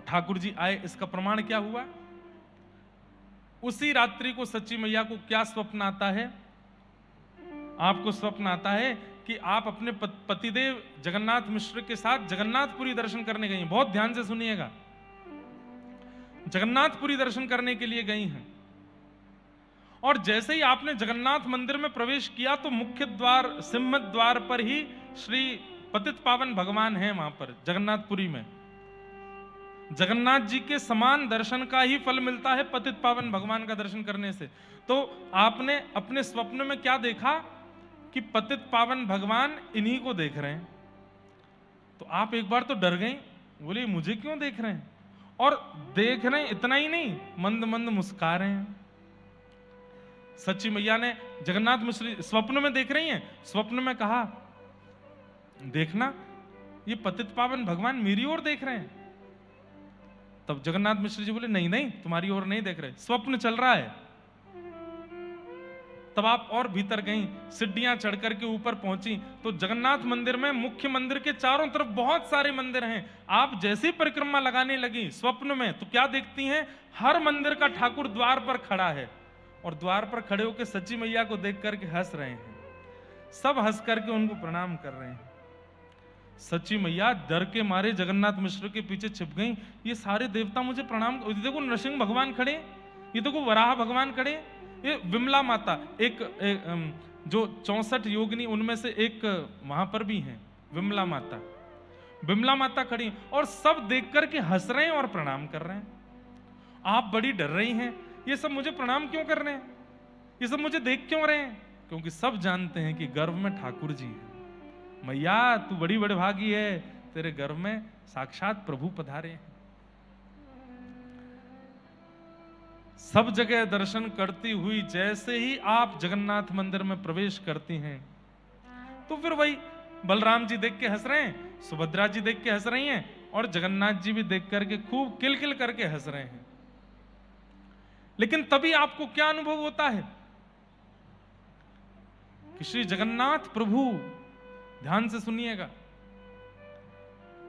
ठाकुर जी आए, इसका प्रमाण क्या हुआ? उसी रात्रि को सच्ची मैया को क्या स्वप्न आता है? आपको स्वप्न आता है कि आप अपने पतिदेव जगन्नाथ मिश्र के साथ जगन्नाथपुरी दर्शन करने गई हैं। बहुत ध्यान से सुनिएगा, जगन्नाथपुरी दर्शन करने के लिए गई हैं। और जैसे ही आपने जगन्नाथ मंदिर में प्रवेश किया तो मुख्य द्वार, सिंह द्वार पर ही श्री पतित पावन भगवान हैं। वहां पर जगन्नाथपुरी में जगन्नाथ जी के समान दर्शन का ही फल मिलता है पतित पावन भगवान का दर्शन करने से। तो आपने अपने स्वप्न में क्या देखा कि पतित पावन भगवान इन्हीं को देख रहे हैं। तो आप एक बार तो डर गई, बोले मुझे क्यों देख रहे हैं? और देख रहे हैं इतना ही नहीं, मंद मंद मुस्कुरा रहे हैं। सच्ची मैया ने जगन्नाथ मिश्र स्वप्न में देख रही हैं, स्वप्न में कहा देखना ये पतित पावन भगवान मेरी ओर देख रहे हैं। तब जगन्नाथ मिश्र जी बोले नहीं नहीं, तुम्हारी ओर नहीं देख रहे, स्वप्न चल रहा है। तब आप और भीतर गईं, सीढ़ियां चढ़ करके ऊपर पहुंची तो जगन्नाथ मंदिर में, मुख्य मंदिर के चारों तरफ बहुत सारे मंदिर हैं। आप जैसी परिक्रमा लगाने लगी स्वप्न में तो क्या देखती हैं? हर मंदिर का ठाकुर द्वार पर खड़ा है और द्वार पर खड़े होकर सच्ची मैया को देख करके हंस रहे हैं। सब हंस करके उनको प्रणाम कर रहे हैं। सच्ची मैया डर के मारे जगन्नाथ मिश्र के पीछे छिप गई। ये सारे देवता मुझे प्रणाम, देखो नरसिंह भगवान खड़े, ये देखो वराह भगवान खड़े, ये विमला माता, एक जो 64 योगिनी उनमें से एक वहां पर भी हैं, विमला माता, विमला माता खड़ी और सब देख करके हंस रहे हैं और प्रणाम कर रहे हैं। आप बड़ी डर रही हैं, ये सब मुझे प्रणाम क्यों कर रहे हैं, ये सब मुझे देख क्यों रहे हैं? क्योंकि सब जानते हैं कि गर्भ में ठाकुर जी है। मैया तू बड़ी बड़े भागी है, तेरे गर्भ में साक्षात प्रभु पधारे हैं। सब जगह दर्शन करती हुई जैसे ही आप जगन्नाथ मंदिर में प्रवेश करती हैं तो फिर वही बलराम जी देख के हंस रहे हैं, सुभद्रा जी देख के हंस रही हैं और जगन्नाथ जी भी देख करके खूब किलकिल करके हंस रहे हैं। लेकिन तभी आपको क्या अनुभव होता है कि श्री जगन्नाथ प्रभु, ध्यान से सुनिएगा,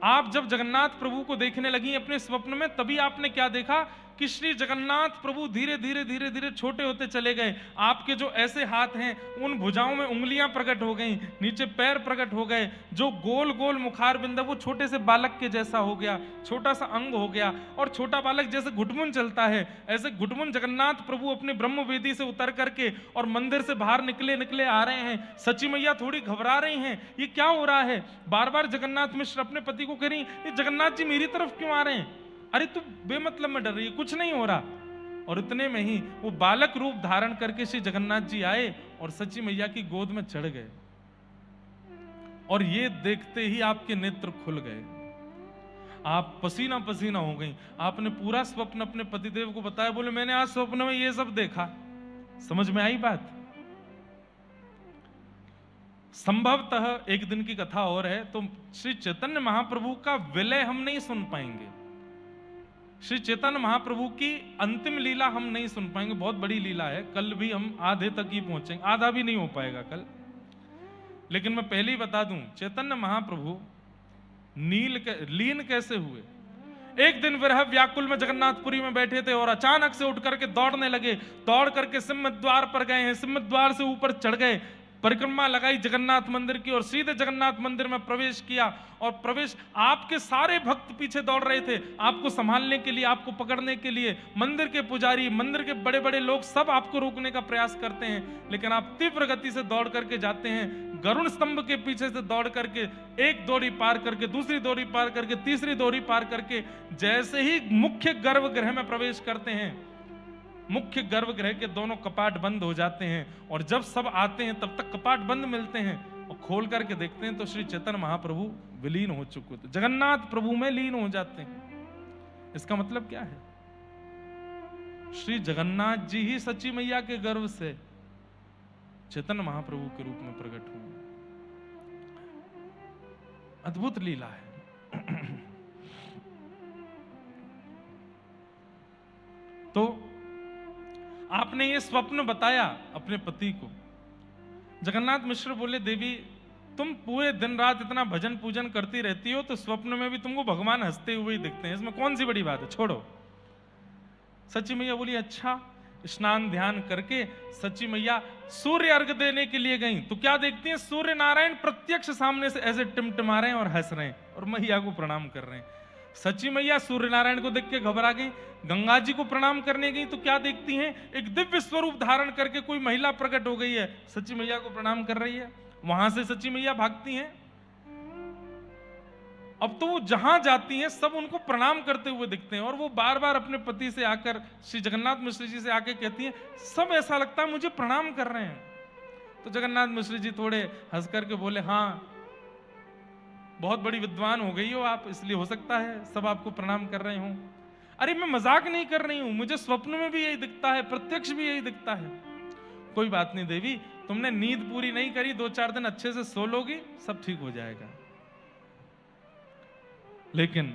आप जब जगन्नाथ प्रभु को देखने लगी अपने स्वप्न में तभी आपने क्या देखा कि श्री जगन्नाथ प्रभु धीरे धीरे धीरे धीरे छोटे होते चले गए। आपके जो ऐसे हाथ हैं उन भुजाओं में उंगलियां प्रकट हो गईं, नीचे पैर प्रकट हो गए, जो गोल गोल मुखार बिंद वो छोटे से बालक के जैसा हो गया, छोटा सा अंग हो गया। और छोटा बालक जैसे घुटमुन चलता है ऐसे घुटमुन जगन्नाथ प्रभु अपने ब्रह्म वेदी से उतर करके और मंदिर से बाहर निकले निकले आ रहे हैं। सच्ची मैया थोड़ी घबरा रही हैं, ये क्या हो रहा है? बार बार जगन्नाथ मिश्र अपने पति को कह रही, ये जगन्नाथ जी मेरी तरफ क्यों आ रहे हैं? अरे तू बेमतलब में डर रही है, कुछ नहीं हो रहा। और इतने में ही वो बालक रूप धारण करके श्री जगन्नाथ जी आए और सच्ची मैया की गोद में चढ़ गए। और ये देखते ही आपके नेत्र खुल गए, आप पसीना पसीना हो गई। आपने पूरा स्वप्न अपने पतिदेव को बताया, बोले मैंने आज स्वप्न में ये सब देखा। समझ में आई बात? संभवतः एक दिन की कथा और है, तो श्री चैतन्य महाप्रभु का विलय हम नहीं सुन पाएंगे, श्री चैतन्य महाप्रभु की अंतिम लीला हम नहीं सुन पाएंगे। बहुत बड़ी लीला है, कल भी हम आधे तक ही पहुंचेंगे, आधा भी नहीं हो पाएगा कल। लेकिन मैं पहले ही बता दूं, चैतन्य महाप्रभु लीन कैसे हुए। एक दिन विरह व्याकुल में जगन्नाथपुरी में बैठे थे और अचानक से उठ करके दौड़ने लगे। दौड़ करके सिंह द्वार पर गए हैं, सिंह द्वार से ऊपर चढ़ गए, परिक्रमा लगाई जगन्नाथ मंदिर की और सीधे जगन्नाथ मंदिर में प्रवेश किया। और प्रवेश, आपके सारे भक्त पीछे दौड़ रहे थे आपको संभालने के लिए, आपको पकड़ने के लिए। मंदिर के पुजारी, मंदिर के बड़े बड़े लोग सब आपको रोकने का प्रयास करते हैं, लेकिन आप तीव्र गति से दौड़ करके जाते हैं। गरुड़ स्तंभ के पीछे से दौड़ करके एक डोरी पार करके, दूसरी डोरी पार करके, तीसरी डोरी पार करके जैसे ही मुख्य गर्भगृह में प्रवेश करते हैं, मुख्य गर्भगृह के दोनों कपाट बंद हो जाते हैं। और जब सब आते हैं तब तक कपाट बंद मिलते हैं और खोल करके देखते हैं तो श्री चैतन्य महाप्रभु विलीन हो चुके थे, जगन्नाथ प्रभु में लीन हो जाते हैं। इसका मतलब क्या है? श्री जगन्नाथ जी ही सच्ची मैया के गर्भ से चैतन्य महाप्रभु के रूप में प्रकट हुए। अद्भुत लीला है। तो आपने ये स्वप्न बताया अपने पति को। जगन्नाथ मिश्र बोले, देवी तुम पूरे दिन रात इतना भजन पूजन करती रहती हो तो स्वप्न में भी तुमको भगवान हंसते हुए ही दिखते हैं, इसमें कौन सी बड़ी बात है, छोड़ो। सची मैया बोली अच्छा। स्नान ध्यान करके सची मैया सूर्य अर्घ देने के लिए गई तो क्या देखती हैं, सूर्य नारायण प्रत्यक्ष सामने से ऐसे टिमटिमा रहे हैं और हंस रहे हैं और मैया को प्रणाम कर रहे हैं। सची मैया सूर्य नारायण को देख के घबरा गई, गंगा जी को प्रणाम करने गई तो क्या देखती हैं, एक दिव्य स्वरूप धारण करके कोई महिला प्रकट हो गई है, सची मैया को प्रणाम कर रही है। वहां से सची मैया भागती हैं। अब तो वो जहां जाती हैं सब उनको प्रणाम करते हुए दिखते हैं और वो बार बार अपने पति से आकर श्री जगन्नाथ मिश्र जी से आके कहती हैं, सब ऐसा लगता है मुझे प्रणाम कर रहे हैं। तो जगन्नाथ मिश्र जी थोड़े हंस करके बोले, हाँ बहुत बड़ी विद्वान हो गई हो आप, इसलिए हो सकता है सब आपको प्रणाम कर रहे हो। अरे मैं मजाक नहीं कर रही हूं, मुझे स्वप्न में भी यही दिखता है, प्रत्यक्ष भी यही दिखता है। कोई बात नहीं देवी, तुमने नींद पूरी नहीं करी, 2-4 दिन अच्छे से सो लोगी, सब ठीक हो जाएगा। लेकिन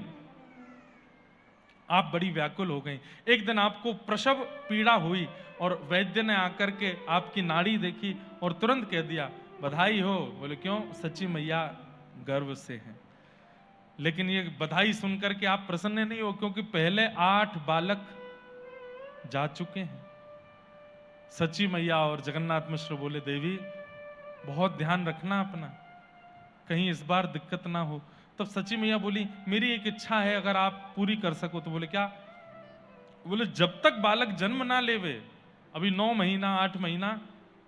आप बड़ी व्याकुल हो गई। एक दिन आपको प्रसव पीड़ा हुई और वैद्य ने आकर के आपकी नाड़ी देखी और तुरंत कह दिया, बधाई हो। बोले क्यों? सची मैया गर्भ से हैं। लेकिन ये बधाई सुनकर के आप प्रसन्न नहीं हो, क्योंकि पहले 8 बालक जा चुके हैं। सची मैया और जगन्नाथ मिश्र बोले, देवी बहुत ध्यान रखना अपना, कहीं इस बार दिक्कत ना हो। तब सची मैया बोली, मेरी एक इच्छा है, अगर आप पूरी कर सको तो। बोले क्या? बोले जब तक बालक जन्म ना लेवे, अभी 9 महीना 8 महीना,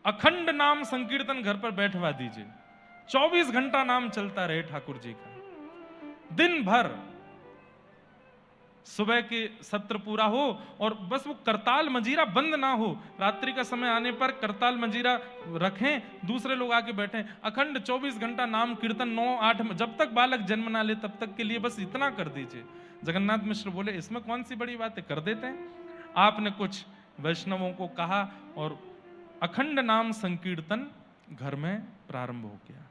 अखंड नाम संकीर्तन घर पर बैठवा दीजिए, 24 घंटा नाम चलता रहे ठाकुर जी का, दिन भर। सुबह के सत्र पूरा हो और बस वो करताल मंजीरा बंद ना हो, रात्रि का समय आने पर करताल मंजीरा रखें, दूसरे लोग आके बैठें, अखंड 24 घंटा नाम कीर्तन 9-8, जब तक बालक जन्म ना ले तब तक के लिए बस इतना कर दीजिए। जगन्नाथ मिश्र बोले, इसमें कौन सी बड़ी बात है, कर देते हैं। आपने कुछ वैष्णवों को कहा और अखंड नाम संकीर्तन घर में प्रारंभ हो गया।